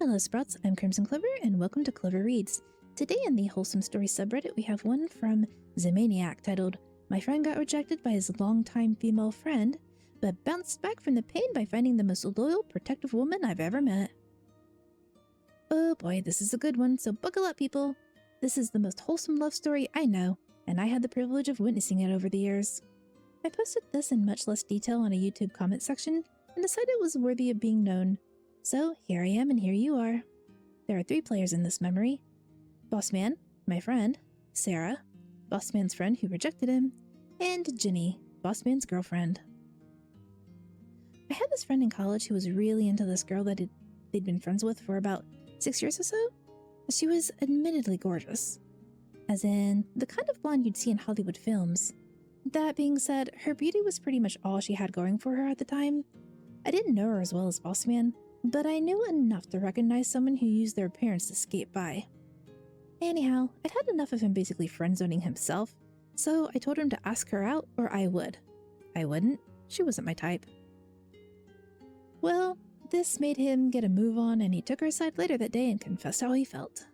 Hello Sprouts, I'm Crimson Clover and welcome to Clover Reads. Today in the Wholesome Stories subreddit we have one from Zamaniac titled, "My friend got rejected by his longtime female friend, but bounced back from the pain by finding the most loyal, protective woman I've ever met." Oh boy, this is a good one, so buckle up people! This is the most wholesome love story I know, and I had the privilege of witnessing it over the years. I posted this in much less detail on a YouTube comment section and decided it was worthy of being known. So here I am and here you are. There are 3 players in this memory. Bossman, my friend, Sarah, Bossman's friend who rejected him, and Ginny, Bossman's girlfriend. I had this friend in college who was really into this girl that they'd been friends with for about 6 years or so. She was admittedly gorgeous, as in the kind of blonde you'd see in Hollywood films. That being said, her beauty was pretty much all she had going for her at the time. I didn't know her as well as Bossman, but I knew enough to recognize someone who used their appearance to skate by. Anyhow, I'd had enough of him basically friend-zoning himself, so I told him to ask her out or I would. I wouldn't. She wasn't my type. Well, this made him get a move on and he took her aside later that day and confessed how he felt.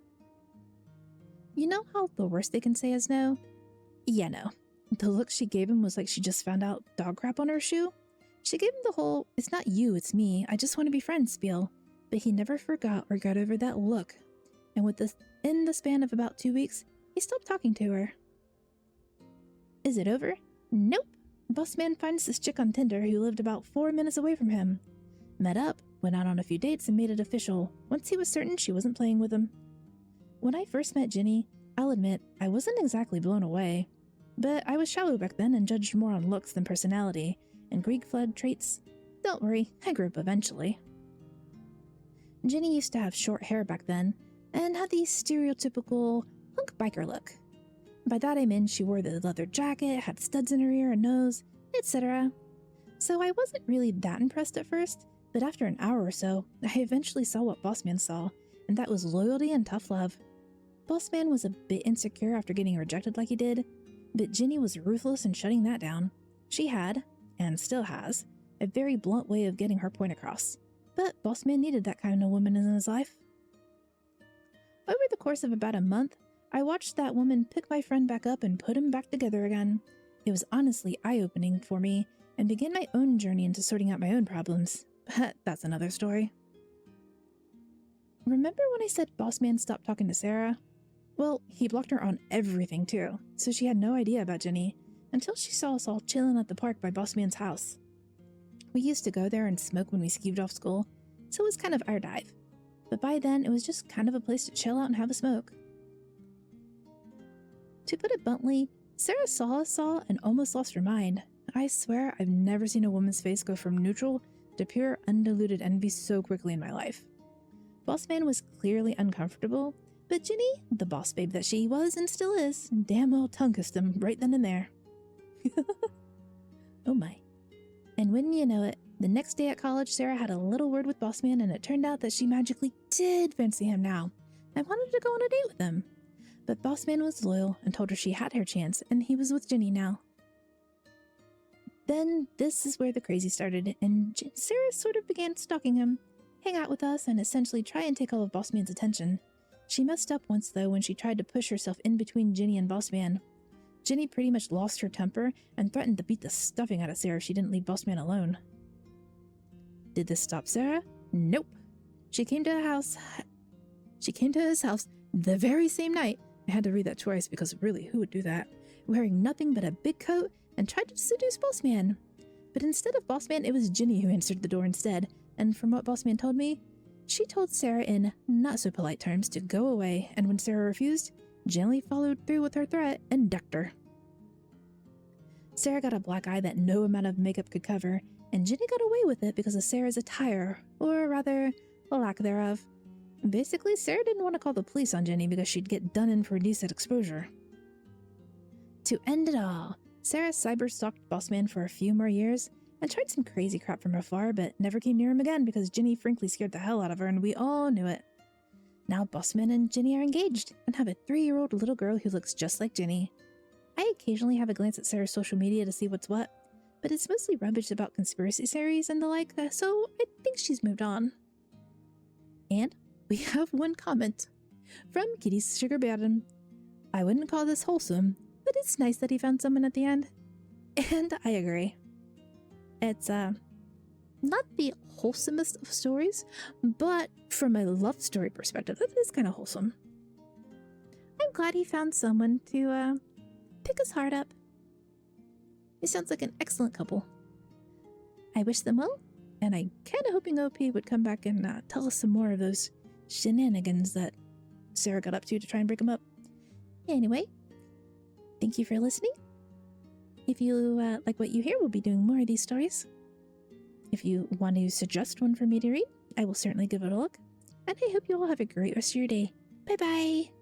You know how the worst they can say is no? Yeah, no. The look she gave him was like she just found out dog crap on her shoe. She gave him the whole, "It's not you, it's me, I just want to be friends" spiel, but he never forgot or got over that look, and in the span of about 2 weeks, he stopped talking to her. Is it over? Nope. Bossman finds this chick on Tinder who lived about 4 minutes away from him. Met up, went out on a few dates, and made it official, once he was certain she wasn't playing with him. When I first met Ginny, I'll admit, I wasn't exactly blown away, but I was shallow back then and judged more on looks than personality, and Greek flood traits. Don't worry, I grew up eventually. Ginny used to have short hair back then, and had the stereotypical punk biker look. By that I mean she wore the leather jacket, had studs in her ear and nose, etc. So I wasn't really that impressed at first, but after an hour or so, I eventually saw what Bossman saw, and that was loyalty and tough love. Bossman was a bit insecure after getting rejected like he did, but Ginny was ruthless in shutting that down. She had, and still has, a very blunt way of getting her point across, but Bossman needed that kind of woman in his life. Over the course of about a month, I watched that woman pick my friend back up and put him back together again. It was honestly eye-opening for me, and began my own journey into sorting out my own problems, but that's another story. Remember when I said Bossman stopped talking to Sarah? Well, he blocked her on everything too, so she had no idea about Ginny, until she saw us all chilling at the park by Bossman's house. We used to go there and smoke when we skeeved off school, so it was kind of our dive. But by then, it was just kind of a place to chill out and have a smoke. To put it bluntly, Sarah saw us all and almost lost her mind. I swear I've never seen a woman's face go from neutral to pure undiluted envy so quickly in my life. Bossman was clearly uncomfortable, but Ginny, the boss babe that she was and still is, damn well tongue-kissed him right then and there. Oh my. And wouldn't you know it, the next day at college, Sarah had a little word with Bossman and it turned out that she magically did fancy him now. I wanted to go on a date with him. But Bossman was loyal and told her she had her chance and he was with Ginny now. Then this is where the crazy started and Sarah sort of began stalking him, hang out with us and essentially try and take all of Bossman's attention. She messed up once though when she tried to push herself in between Ginny and Bossman. Ginny pretty much lost her temper and threatened to beat the stuffing out of Sarah if she didn't leave Bossman alone. Did this stop Sarah? Nope. She came to his house the very same night. I had to read that twice because really, who would do that? Wearing nothing but a big coat and tried to seduce Bossman. But instead of Bossman, it was Ginny who answered the door instead, and from what Bossman told me, she told Sarah in not so polite terms to go away, and when Sarah refused, Ginny followed through with her threat and ducked her. Sarah got a black eye that no amount of makeup could cover, and Ginny got away with it because of Sarah's attire, or rather, a lack thereof. Basically, Sarah didn't want to call the police on Ginny because she'd get done in for indecent exposure. To end it all, Sarah cyber-stalked Bossman for a few more years, and tried some crazy crap from afar, but never came near him again because Ginny frankly scared the hell out of her and we all knew it. Now Bossman and Ginny are engaged and have a 3-year-old little girl who looks just like Ginny. I occasionally have a glance at Sarah's social media to see what's what, but it's mostly rubbish about conspiracy theories and the like, so I think she's moved on. And we have one comment from Kitty's Sugar Baron. I wouldn't call this wholesome, but it's nice that he found someone at the end. And I agree. It's, not the wholesomest of stories, but from a love story perspective, it is kind of wholesome. I'm glad he found someone to, pick his heart up. It sounds like an excellent couple. I wish them well, and I'm kind of hoping OP would come back and tell us some more of those shenanigans that Sarah got up to try and break them up. Anyway, thank you for listening. If you like what you hear, we'll be doing more of these stories. If you want to suggest one for me to read, I will certainly give it a look. And I hope you all have a great rest of your day. Bye-bye!